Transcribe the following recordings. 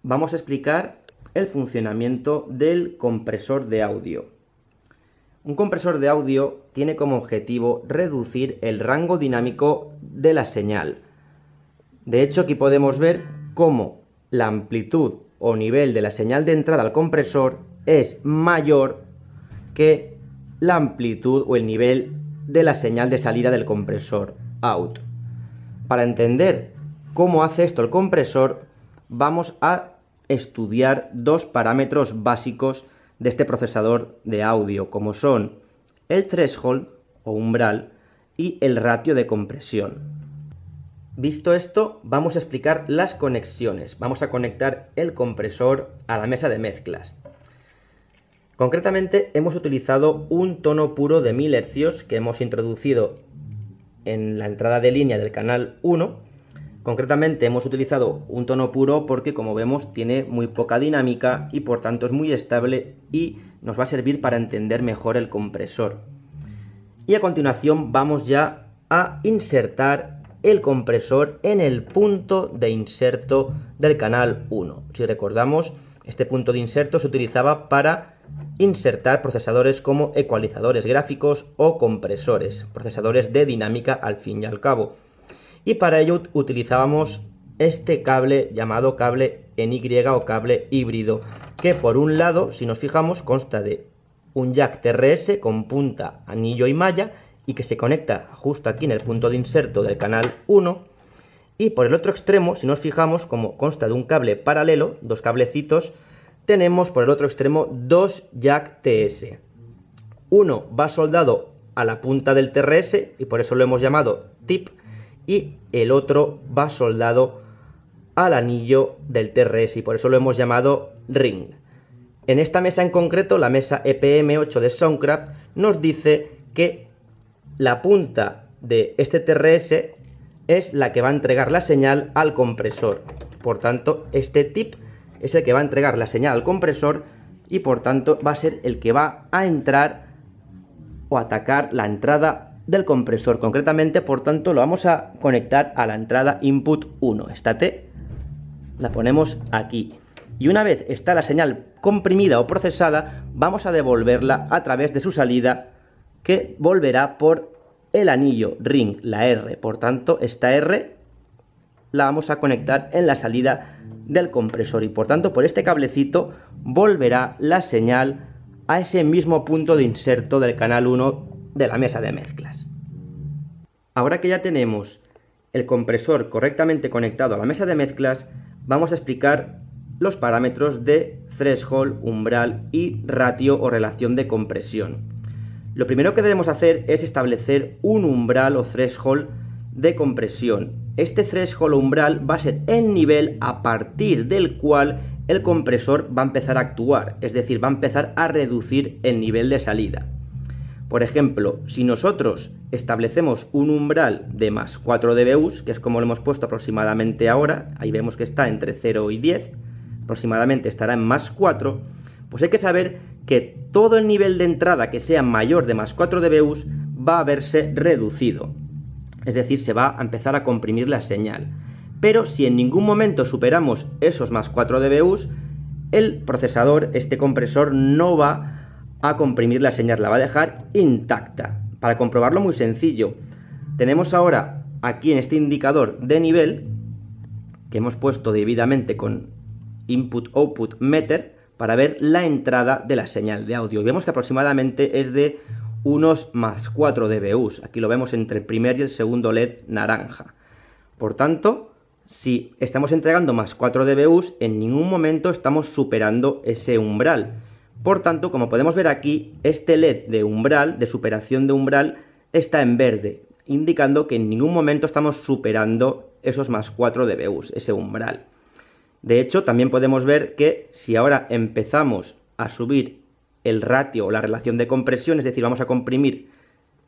vamos a explicar el funcionamiento del compresor de audio. Un compresor de audio tiene como objetivo reducir el rango dinámico de la señal. De hecho, aquí podemos ver cómo la amplitud o nivel de la señal de entrada al compresor es mayor que la amplitud o el nivel de la señal de salida del compresor out. Para entender cómo hace esto el compresor, vamos a estudiar dos parámetros básicos de este procesador de audio, como son el threshold o umbral y el ratio de compresión. Visto esto, vamos a explicar las conexiones. Vamos a conectar el compresor a la mesa de mezclas. Concretamente hemos utilizado un tono puro de 1000 Hz que hemos introducido en la entrada de línea del canal 1. Concretamente hemos utilizado un tono puro porque, como vemos, tiene muy poca dinámica y por tanto es muy estable y nos va a servir para entender mejor el compresor. Y a continuación vamos ya a insertar el compresor en el punto de inserto del canal 1. Si recordamos, este punto de inserto se utilizaba para insertar procesadores como ecualizadores gráficos o compresores, procesadores de dinámica al fin y al cabo. Y para ello utilizábamos este cable llamado cable NY o cable híbrido, que por un lado, si nos fijamos, consta de un jack TRS con punta, anillo y malla, y que se conecta justo aquí en el punto de inserto del canal 1. Y por el otro extremo, si nos fijamos, como consta de un cable paralelo, dos cablecitos, tenemos por el otro extremo dos jack TS. Uno va soldado a la punta del TRS y por eso lo hemos llamado tip, y el otro va soldado al anillo del TRS y por eso lo hemos llamado ring. En esta mesa en concreto, la mesa EPM8 de Soundcraft, nos dice que la punta de este TRS es la que va a entregar la señal al compresor. Por tanto, este tip es el que va a entregar la señal al compresor y por tanto va a ser el que va a entrar o atacar la entrada del compresor. Concretamente, por tanto, lo vamos a conectar a la entrada input 1. Esta T la ponemos aquí. Y una vez está la señal comprimida o procesada, vamos a devolverla a través de su salida, que volverá por el anillo ring, la R. Por tanto, esta R la vamos a conectar en la salida del compresor y por tanto por este cablecito volverá la señal a ese mismo punto de inserto del canal 1 de la mesa de mezclas. Ahora que ya tenemos el compresor correctamente conectado a la mesa de mezclas, vamos a explicar los parámetros de threshold, umbral y ratio o relación de compresión. Lo primero que debemos hacer es establecer un umbral o threshold de compresión. Este threshold o umbral va a ser el nivel a partir del cual el compresor va a empezar a actuar, es decir, va a empezar a reducir el nivel de salida. Por ejemplo, si nosotros establecemos un umbral de más 4 dBus, que es como lo hemos puesto aproximadamente ahora, ahí vemos que está entre 0 y 10, aproximadamente estará en más 4, pues hay que saber que todo el nivel de entrada que sea mayor de más 4 dBus va a verse reducido. Es decir, se va a empezar a comprimir la señal. Pero si en ningún momento superamos esos más 4 dBus, el procesador, este compresor, no va a comprimir la señal, la va a dejar intacta. Para comprobarlo, muy sencillo. Tenemos ahora aquí en este indicador de nivel, que hemos puesto debidamente con input-output meter, para ver la entrada de la señal de audio. Y vemos que aproximadamente es de unos más 4 dBus. Aquí lo vemos entre el primer y el segundo LED naranja. Por tanto, si estamos entregando más 4 dBus, en ningún momento estamos superando ese umbral. Por tanto, como podemos ver aquí, este LED de umbral, de superación de umbral, está en verde, indicando que en ningún momento estamos superando esos más 4 dBus, ese umbral. De hecho, también podemos ver que si ahora empezamos a subir el ratio o la relación de compresión, es decir, vamos a comprimir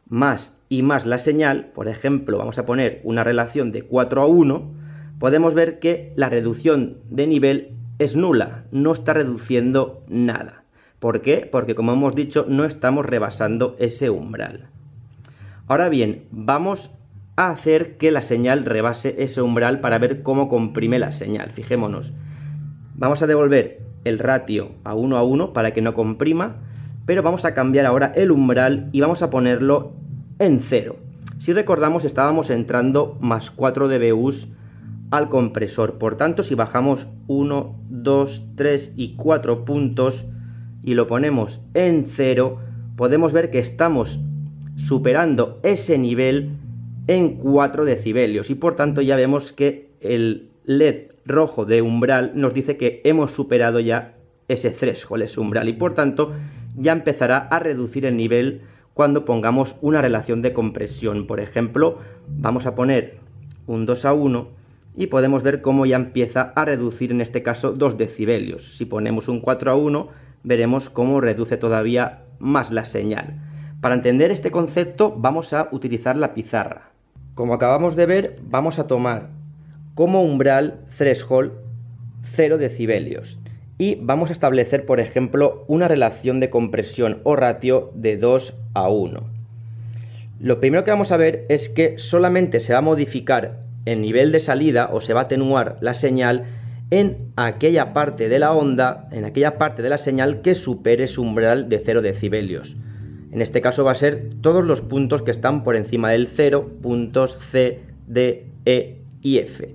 más y más la señal, por ejemplo, vamos a poner una relación de 4:1, podemos ver que la reducción de nivel es nula, no está reduciendo nada. ¿Por qué? Porque, como hemos dicho, no estamos rebasando ese umbral. Ahora bien, vamos a hacer que la señal rebase ese umbral para ver cómo comprime la señal. Fijémonos. Vamos a devolver el ratio a 1:1 para que no comprima, pero vamos a cambiar ahora el umbral y vamos a ponerlo en 0. Si recordamos, estábamos entrando más 4 dBus al compresor. Por tanto, si bajamos 1, 2, 3 y 4 puntos y lo ponemos en 0, podemos ver que estamos superando ese nivel en 4 decibelios y por tanto ya vemos que el LED rojo de umbral nos dice que hemos superado ya ese threshold, ese umbral, y por tanto ya empezará a reducir el nivel cuando pongamos una relación de compresión. Por ejemplo, vamos a poner un 2:1 y podemos ver cómo ya empieza a reducir, en este caso, 2 decibelios. Si ponemos un 4:1, veremos cómo reduce todavía más la señal. Para entender este concepto vamos a utilizar la pizarra. Como acabamos de ver, vamos a tomar como umbral threshold 0 decibelios y vamos a establecer, por ejemplo, una relación de compresión o ratio de 2:1. Lo primero que vamos a ver es que solamente se va a modificar el nivel de salida o se va a atenuar la señal en aquella parte de la onda, en aquella parte de la señal que supere ese umbral de 0 decibelios. En este caso va a ser todos los puntos que están por encima del 0, puntos C, D, E y F.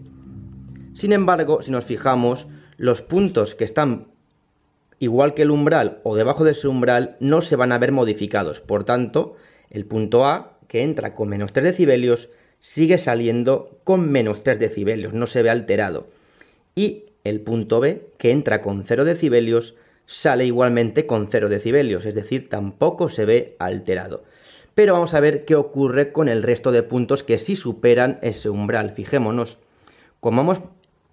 Sin embargo, si nos fijamos, los puntos que están igual que el umbral o debajo de ese umbral no se van a ver modificados. Por tanto, el punto A, que entra con menos 3 decibelios, sigue saliendo con menos 3 decibelios, no se ve alterado. Y el punto B, que entra con 0 decibelios, sale igualmente con 0 decibelios, es decir, tampoco se ve alterado. Pero vamos a ver qué ocurre con el resto de puntos que sí superan ese umbral. Fijémonos, como hemos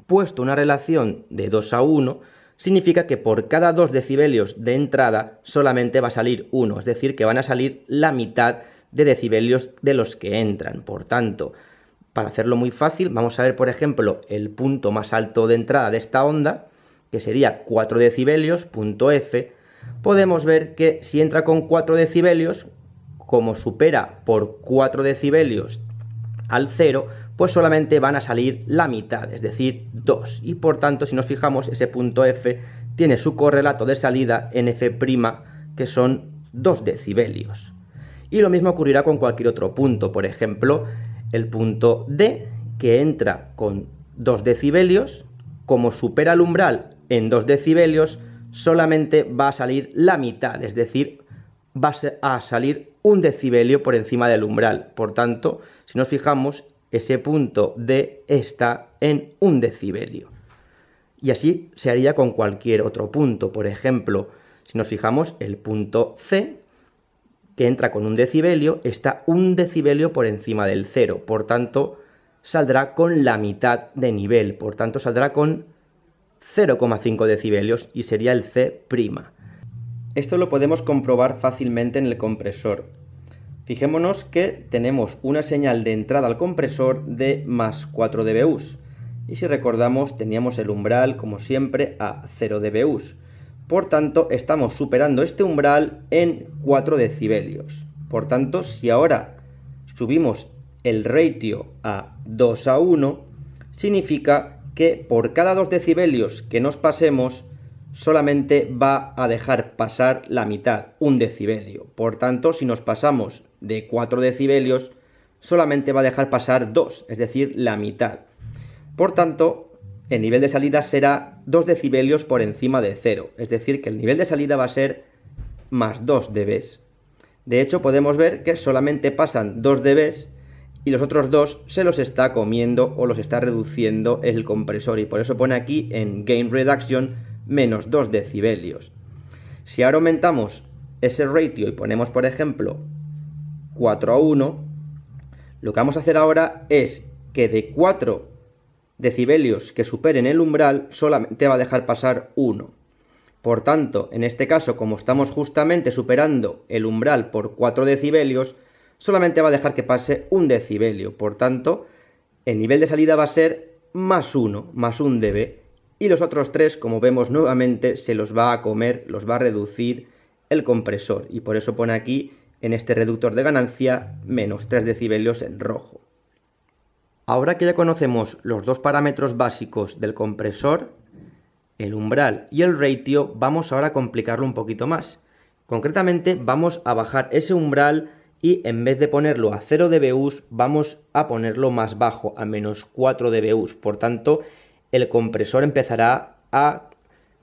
puesto una relación de 2:1, significa que por cada 2 decibelios de entrada solamente va a salir 1, es decir, que van a salir la mitad de decibelios de los que entran. Por tanto, para hacerlo muy fácil, vamos a ver, por ejemplo, el punto más alto de entrada de esta onda, que sería 4 decibelios, punto F. Podemos ver que si entra con 4 decibelios, como supera por 4 decibelios al 0, pues solamente van a salir la mitad, es decir, 2. Y por tanto, si nos fijamos, ese punto F tiene su correlato de salida en F', que son 2 decibelios. Y lo mismo ocurrirá con cualquier otro punto, por ejemplo, el punto D, que entra con 2 decibelios, como supera el umbral en 2 decibelios, solamente va a salir la mitad, es decir, va a salir 1 decibelio por encima del umbral. Por tanto, si nos fijamos, ese punto D está en 1 decibelio. Y así se haría con cualquier otro punto. Por ejemplo, si nos fijamos, el punto C, que entra con 1 decibelio, está 1 decibelio por encima del 0. Por tanto, saldrá con la mitad de nivel. Por tanto, saldrá con 0,5 decibelios y sería el C'. Esto lo podemos comprobar fácilmente en el compresor. Fijémonos que tenemos una señal de entrada al compresor de más 4 dBus. Y si recordamos, teníamos el umbral, como siempre, a 0 dBus. Por tanto, estamos superando este umbral en 4 decibelios. Por tanto, si ahora subimos el ratio a 2:1, significa que por cada 2 decibelios que nos pasemos, solamente va a dejar pasar la mitad, 1 decibelio. Por tanto, si nos pasamos de 4 decibelios, solamente va a dejar pasar 2, es decir, la mitad. Por tanto, el nivel de salida será 2 decibelios por encima de 0, es decir, que el nivel de salida va a ser más 2 dB. De hecho, podemos ver que solamente pasan 2 dB y los otros 2 se los está comiendo o los está reduciendo el compresor, y por eso pone aquí en Gain Reduction menos 2 decibelios. Si ahora aumentamos ese ratio y ponemos, por ejemplo, 4:1, lo que vamos a hacer ahora es que de 4 decibelios que superen el umbral solamente va a dejar pasar 1. Por tanto, en este caso, como estamos justamente superando el umbral por 4 decibelios, solamente va a dejar que pase 1 decibelio. Por tanto, el nivel de salida va a ser más 1, más 1 dB. Y los otros 3, como vemos nuevamente, se los va a comer, los va a reducir el compresor. Y por eso pone aquí, en este reductor de ganancia, menos 3 decibelios en rojo. Ahora que ya conocemos los dos parámetros básicos del compresor, el umbral y el ratio, vamos ahora a complicarlo un poquito más. Concretamente vamos a bajar ese umbral y en vez de ponerlo a 0 dBus, vamos a ponerlo más bajo, a menos 4 dBus. Por tanto, el compresor empezará a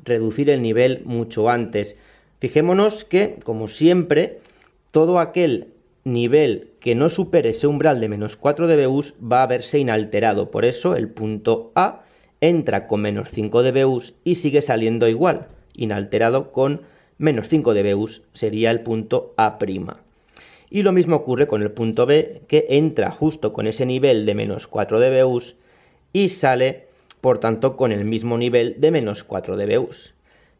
reducir el nivel mucho antes. Fijémonos que, como siempre, todo aquel nivel que no supere ese umbral de menos 4 dBus va a verse inalterado. Por eso el punto A entra con menos 5 dBus y sigue saliendo igual, inalterado con menos 5 dBus, sería el punto A'. Y lo mismo ocurre con el punto B, que entra justo con ese nivel de menos 4 dBus y sale, por tanto, con el mismo nivel de menos 4 dBus.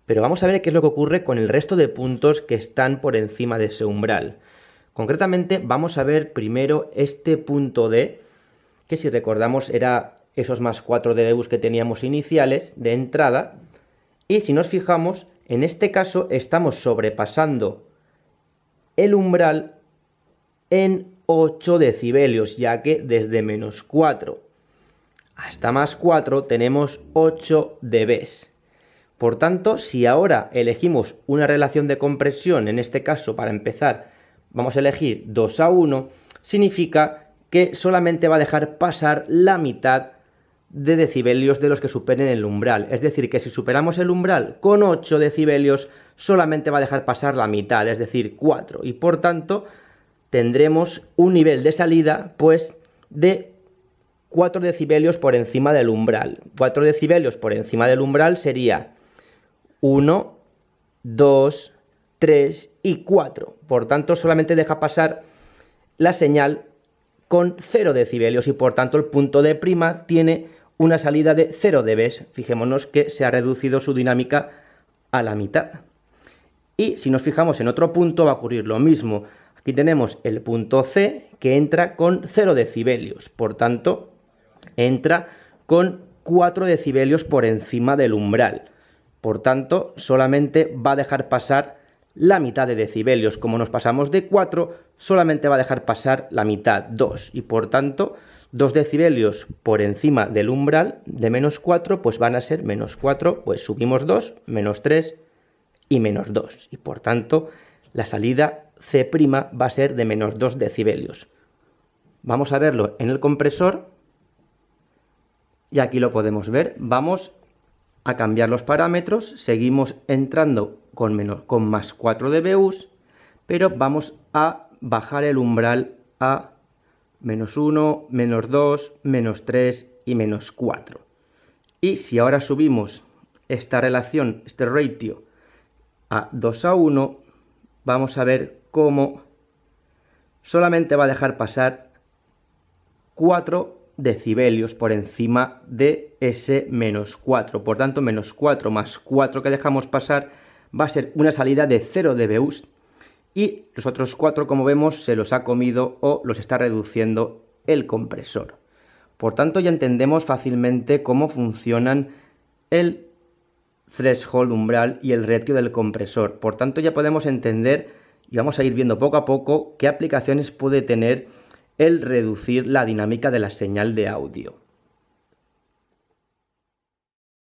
Pero vamos a ver qué es lo que ocurre con el resto de puntos que están por encima de ese umbral. Concretamente vamos a ver primero este punto D, que si recordamos era esos más 4 dBus que teníamos iniciales de entrada, y si nos fijamos, en este caso estamos sobrepasando el umbral en 8 decibelios, ya que desde menos 4 hasta más 4 tenemos 8 dBs. Por tanto, si ahora elegimos una relación de compresión, en este caso para empezar vamos a elegir 2:1, significa que solamente va a dejar pasar la mitad de decibelios de los que superen el umbral. Es decir, que si superamos el umbral con 8 decibelios, solamente va a dejar pasar la mitad, es decir, 4. Y por tanto, tendremos un nivel de salida, pues, de 4 decibelios por encima del umbral. 4 decibelios por encima del umbral sería 1, 2, 3 y 4. Por tanto, solamente deja pasar la señal con 0 decibelios y por tanto el punto D' tiene una salida de 0 dBs. Fijémonos que se ha reducido su dinámica a la mitad. Y si nos fijamos en otro punto va a ocurrir lo mismo. Aquí tenemos el punto C que entra con 0 decibelios. Por tanto, entra con 4 decibelios por encima del umbral. Por tanto, solamente va a dejar pasar la mitad de decibelios. Como nos pasamos de 4, solamente va a dejar pasar la mitad, 2. Y por tanto, 2 decibelios por encima del umbral de menos 4, pues van a ser menos 4, pues subimos 2, menos 3 y menos 2. Y por tanto, la salida C' va a ser de menos 2 decibelios. Vamos a verlo en el compresor. Y aquí lo podemos ver. Vamos a cambiar los parámetros, seguimos entrando con más 4 dBus, pero vamos a bajar el umbral a menos 1, menos 2, menos 3 y menos 4. Y si ahora subimos esta relación, este ratio, a 2:1, vamos a ver cómo solamente va a dejar pasar 4 decibelios por encima de ese menos 4. Por tanto, menos 4 más 4 que dejamos pasar va a ser una salida de 0 dBus. Y los otros 4, como vemos, se los ha comido o los está reduciendo el compresor. Por tanto, ya entendemos fácilmente cómo funcionan el threshold umbral y el ratio del compresor. Por tanto, ya podemos entender y vamos a ir viendo poco a poco qué aplicaciones puede tener el reducir la dinámica de la señal de audio.